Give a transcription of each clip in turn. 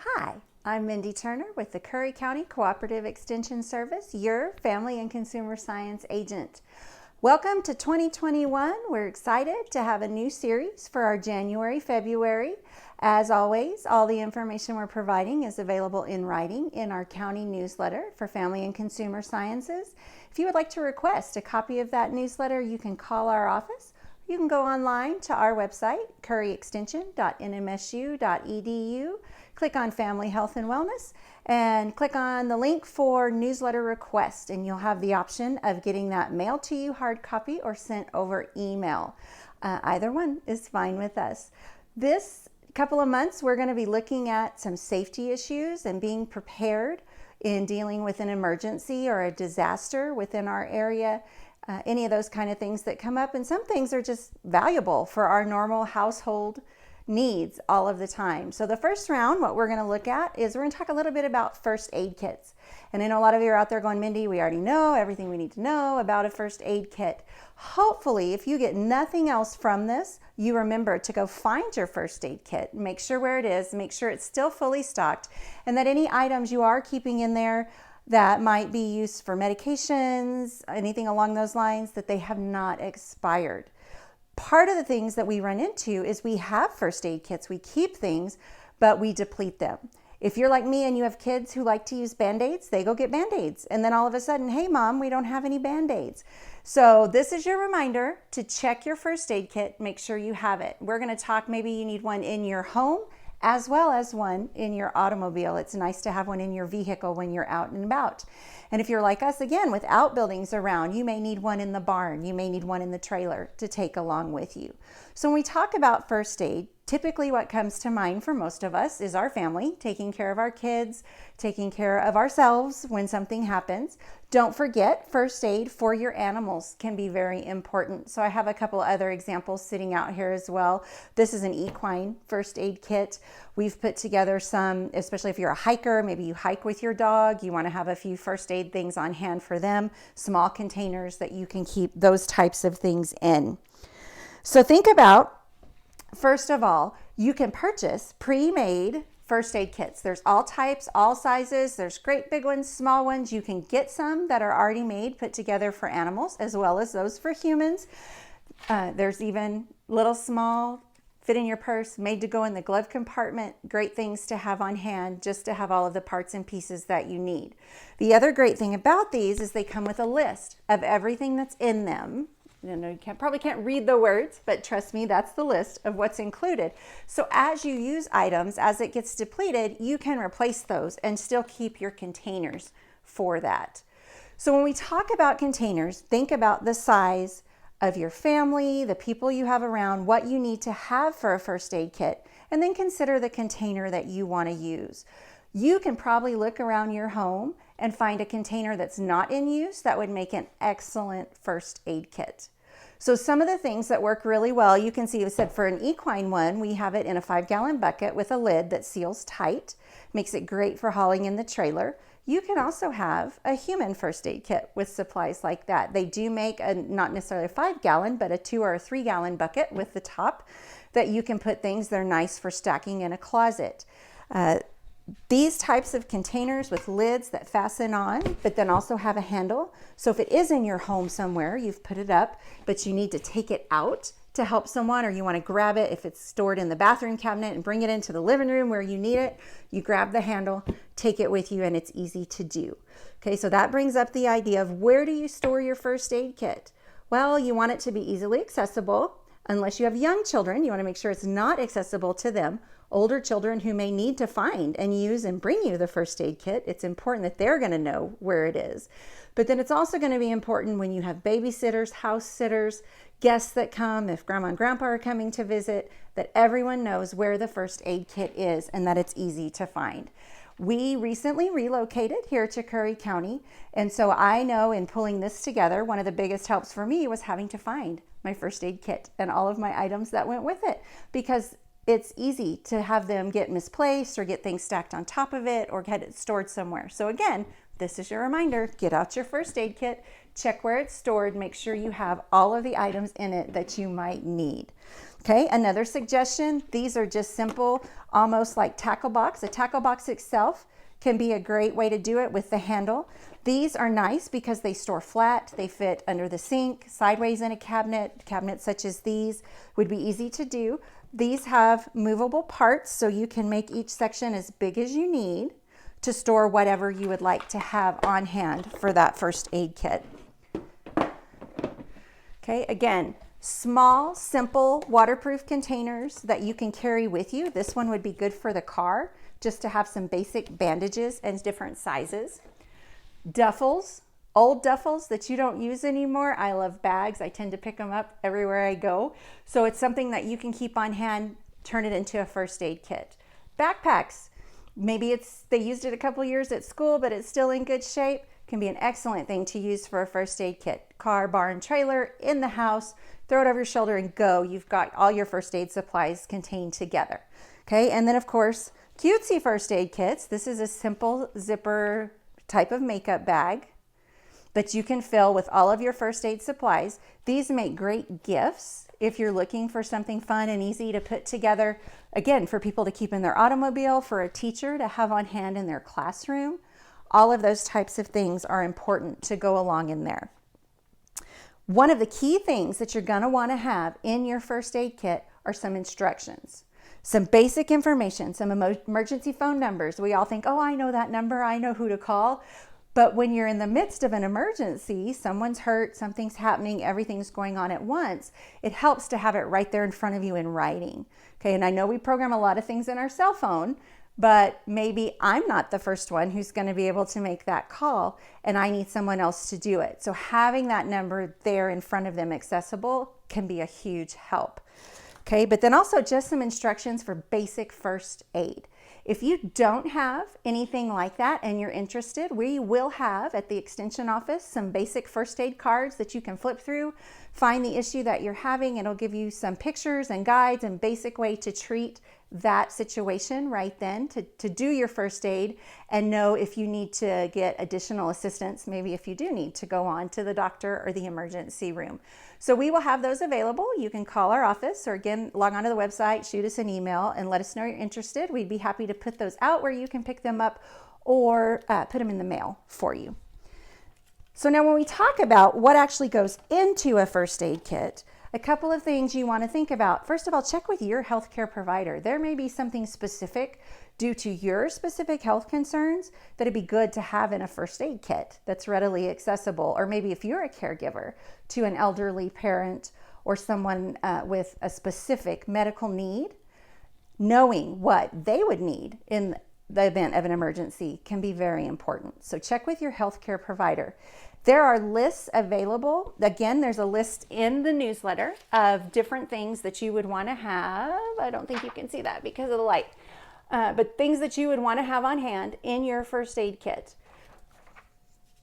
Hi, I'm Mindy Turner with the Curry County Cooperative Extension Service, your Family and Consumer Science agent. Welcome to 2021. We're excited to have a new series for our January, February. As always, all the information we're providing is available in writing in our county newsletter for Family and Consumer Sciences. If you would like to request a copy of that newsletter, you can call our office. You can go online to our website, curryextension.nmsu.edu, click on Family Health and Wellness, and click on the link for newsletter request, and you'll have the option of getting that mailed to you hard copy or sent over email. Either one is fine with us. This couple of months, we're going to be looking at some safety issues and being prepared in dealing with an emergency or a disaster within our area. Any of those kind of things that come up, and some things are just valuable for our normal household needs all of the time. So the first round, what we're going to look at is we're going to talk a little bit about first aid kits. And I know a lot of you are out there going, Mindy, we already know everything we need to know about a first aid kit. Hopefully, if you get nothing else from this, you remember to go find your first aid kit, make sure where it is, make sure it's still fully stocked, and that any items you are keeping in there that might be used for medications, anything along those lines, that they have not expired. Part of the things that we run into is we have first aid kits, we keep things, but we deplete them. If you're like me and you have kids who like to use Band-Aids, they go get Band-Aids. And then all of a sudden, hey mom, we don't have any Band-Aids. So this is your reminder to check your first aid kit, make sure you have it. We're gonna talk, maybe you need one in your home, as well as one in your automobile. It's nice to have one in your vehicle when you're out and about. And if you're like us, again, with outbuildings around, you may need one in the barn, you may need one in the trailer to take along with you. So when we talk about first aid, typically what comes to mind for most of us is our family, taking care of our kids, taking care of ourselves when something happens. Don't forget, first aid for your animals can be very important. So I have a couple other examples sitting out here as well. This is an equine first aid kit. We've put together some, especially if you're a hiker, maybe you hike with your dog, you want to have a few first aid things on hand for them, small containers that you can keep those types of things in. So think about, first of all, you can purchase pre-made first aid kits. There's all types, all sizes. There's great big ones, small ones. You can get some that are already made, put together for animals, as well as those for humans. There's even little small, fit in your purse, made to go in the glove compartment. Great things to have on hand just to have all of the parts and pieces that you need. The other great thing about these is they come with a list of everything that's in them. You probably can't read the words, but trust me, that's the list of what's included. So as you use items, as it gets depleted, you can replace those and still keep your containers for that. So when we talk about containers, think about the size of your family, the people you have around, what you need to have for a first aid kit, and then consider the container that you want to use. You can probably look around your home and find a container that's not in use that would make an excellent first aid kit. So some of the things that work really well, you can see, I said for an equine one, we have it in a 5-gallon bucket with a lid that seals tight, makes it great for hauling in the trailer. You can also have a human first aid kit with supplies like that. They do make a, not necessarily a 5-gallon, but a 2 or a 3-gallon bucket with the top that you can put things. They're nice for stacking in a closet. These types of containers with lids that fasten on, but then also have a handle. So if it is in your home somewhere, you've put it up, but you need to take it out to help someone, or you want to grab it if it's stored in the bathroom cabinet and bring it into the living room where you need it, you grab the handle, take it with you, and it's easy to do. Okay, so that brings up the idea of where do you store your first aid kit? Well, you want it to be easily accessible. Unless you have young children, you want to make sure it's not accessible to them. Older children who may need to find and use and bring you the first aid kit, it's important that they're going to know where it is. But then it's also going to be important when you have babysitters, house sitters, guests that come, if grandma and grandpa are coming to visit, that everyone knows where the first aid kit is and that it's easy to find. We recently relocated here to Curry County, and so I know in pulling this together, one of the biggest helps for me was having to find my first aid kit and all of my items that went with it, because it's easy to have them get misplaced or get things stacked on top of it or get it stored somewhere. So again, this is your reminder, get out your first aid kit, check where it's stored, make sure you have all of the items in it that you might need. Okay, another suggestion, these are just simple, almost like tackle box. A tackle box itself can be a great way to do it with the handle. These are nice because they store flat, they fit under the sink, sideways in a cabinet. Cabinets such as these would be easy to do. These have movable parts, so you can make each section as big as you need to store whatever you would like to have on hand for that first aid kit. Okay, again, small, simple, waterproof containers that you can carry with you. This one would be good for the car, just to have some basic bandages and different sizes. Duffels, old duffels that you don't use anymore. I love bags. I tend to pick them up everywhere I go. So it's something that you can keep on hand, turn it into a first aid kit. Backpacks, maybe they used it a couple years at school, but it's still in good shape. Can be an excellent thing to use for a first aid kit. Car, barn, trailer, in the house, throw it over your shoulder and go. You've got all your first aid supplies contained together. Okay, and then of course, cutesy first aid kits. This is a simple zipper type of makeup bag that you can fill with all of your first aid supplies. These make great gifts if you're looking for something fun and easy to put together. Again, for people to keep in their automobile, for a teacher to have on hand in their classroom. All of those types of things are important to go along in there. One of the key things that you're going to want to have in your first aid kit are some instructions, some basic information, some emergency phone numbers. We all think, oh, I know that number, I know who to call. But when you're in the midst of an emergency, someone's hurt, something's happening, everything's going on at once, it helps to have it right there in front of you in writing. Okay, and I know we program a lot of things in our cell phone, but maybe I'm not the first one who's going to be able to make that call and I need someone else to do it. So having that number there in front of them accessible can be a huge help. Okay, but then also just some instructions for basic first aid. If you don't have anything like that and you're interested, we will have at the extension office some basic first aid cards that you can flip through, find the issue that you're having. It'll give you some pictures and guides and basic way to treat that situation right then, to do your first aid and know if you need to get additional assistance, maybe if you do need to go on to the doctor or the emergency room. So we will have those available. You can call our office or again, log onto the website, shoot us an email and let us know you're interested. We'd be happy to put those out where you can pick them up or put them in the mail for you. So now when we talk about what actually goes into a first aid kit, a couple of things you want to think about. First of all, check with your healthcare provider. There may be something specific due to your specific health concerns that it'd be good to have in a first aid kit that's readily accessible. Or maybe if you're a caregiver to an elderly parent or someone with a specific medical need, knowing what they would need in the event of an emergency can be very important. So check with your healthcare provider. There are lists available. Again, there's a list in the newsletter of different things that you would want to have. I don't think you can see that because of the light. But things that you would want to have on hand in your first aid kit.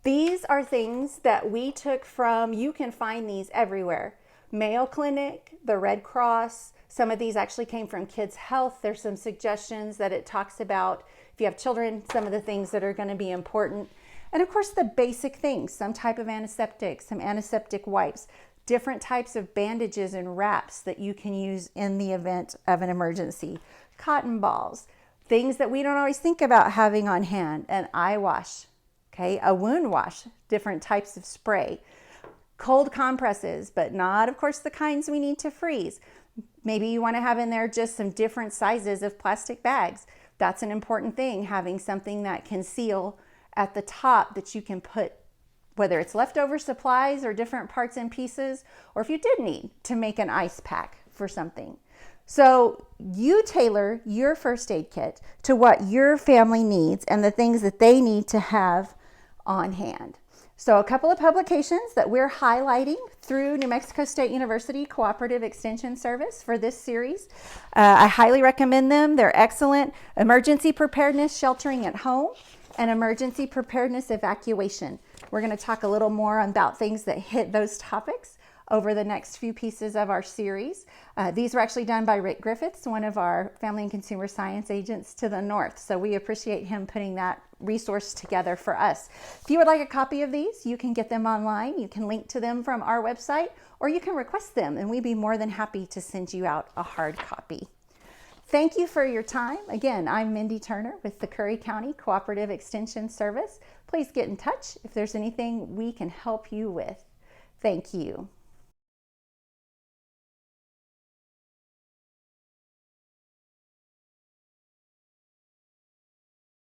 These are things that we took from, you can find these everywhere. Mayo Clinic, the Red Cross, some of these actually came from Kids Health. There's some suggestions that it talks about, if you have children, some of the things that are going to be important. And of course, the basic things, some type of antiseptic, some antiseptic wipes, different types of bandages and wraps that you can use in the event of an emergency, cotton balls, things that we don't always think about having on hand, an eye wash, okay, a wound wash, different types of spray, cold compresses, but not, of course, the kinds we need to freeze. Maybe you want to have in there just some different sizes of plastic bags. That's an important thing, having something that can seal at the top that you can put, whether it's leftover supplies or different parts and pieces, or if you did need to make an ice pack for something. So you tailor your first aid kit to what your family needs and the things that they need to have on hand. So a couple of publications that we're highlighting through New Mexico State University Cooperative Extension Service for this series. I highly recommend them. They're excellent. Emergency Preparedness Sheltering at Home and Emergency Preparedness Evacuation. We're going to talk a little more about things that hit those topics over the next few pieces of our series. These were actually done by Rick Griffiths, one of our family and consumer science agents to the north. So we appreciate him putting that resource together for us. If you would like a copy of these, you can get them online. You can link to them from our website, or you can request them, and we'd be more than happy to send you out a hard copy. Thank you for your time. Again, I'm Mindy Turner with the Curry County Cooperative Extension Service. Please get in touch if there's anything we can help you with. Thank you.